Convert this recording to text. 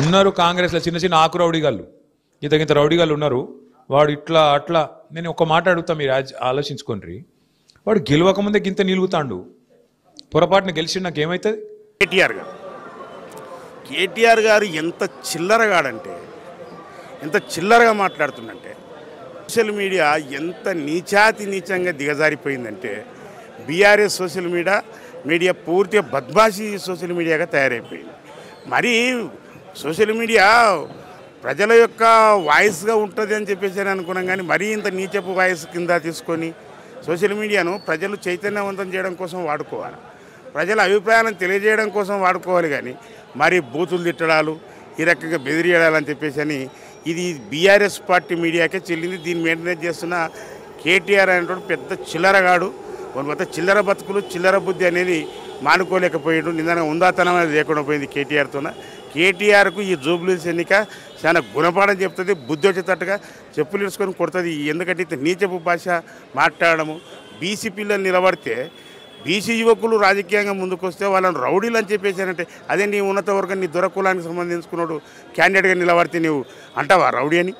ఉన్నారు కాంగ్రెస్లో చిన్న చిన్న ఆకు రౌడీగాళ్ళు, ఇంత రౌడీగాళ్ళు ఉన్నారు. వాడు ఇట్లా అట్లా, నేను ఒక మాట అడుగుతా, మీరు ఆలోచించుకోండి. వాడు గెలవకముందే గింత నిలుగుతాండు, పొరపాటున గెలిచి నాకు ఏమవుతుంది? కేటీఆర్ గారు ఎంత చిల్లరగాడంటే, ఎంత చిల్లరగా మాట్లాడుతుందంటే, సోషల్ మీడియా ఎంత నీచంగా దిగజారిపోయిందంటే, బీఆర్ఎస్ సోషల్ మీడియా పూర్తిగా బద్మాషి సోషల్ మీడియాగా తయారైపోయింది. మరి సోషల్ మీడియా ప్రజల యొక్క వాయిస్గా ఉంటుంది అని చెప్పేసి అనుకున్నాం, కానీ మరీ ఇంత నీచపు వాయిస్ కింద తీసుకొని సోషల్ మీడియాను ప్రజలు చైతన్యవంతం చేయడం కోసం వాడుకోవాలి, ప్రజల అభిప్రాయాలను తెలియజేయడం కోసం వాడుకోవాలి. కానీ మరి బూతులు తిట్టడాలు, ఈ రకంగా బెదిరియడాలని చెప్పేసి అని ఇది బీఆర్ఎస్ పార్టీ మీడియాకే చెల్లింది. దీన్ని మెయింటైన్ చేస్తున్న కేటీఆర్ అనేటువంటి పెద్ద చిల్లరగాడు. మొత్తం చిల్లర బతుకులు, చిల్లర బుద్ధి అనేది మానుకోలేకపోయాడు. నిజంగా ఉందాతనం అనేది లేకుండా పోయింది కేటీఆర్తోన. కేటీఆర్కు ఈ జూబ్లీస్ ఎన్నిక చాలా గుణపాఠం చెప్తుంది, బుద్ధి వచ్చేటట్టుగా చెప్పులు ఇసుకొని కొడుతుంది. ఎందుకంటే ఇంత నీచపు భాష మాట్లాడము, బీసీ పిల్లలు నిలబడితే, బీసీ యువకులు రాజకీయంగా ముందుకు వస్తే వాళ్ళని రౌడీలు అని చెప్పేసానంటే, అదే నీ ఉన్నత వర్గం నీ దొరకులానికి సంబంధించుకున్నాడు క్యాండిడేట్గా నిలబడితే నువ్వు అంటావా రౌడీ అని?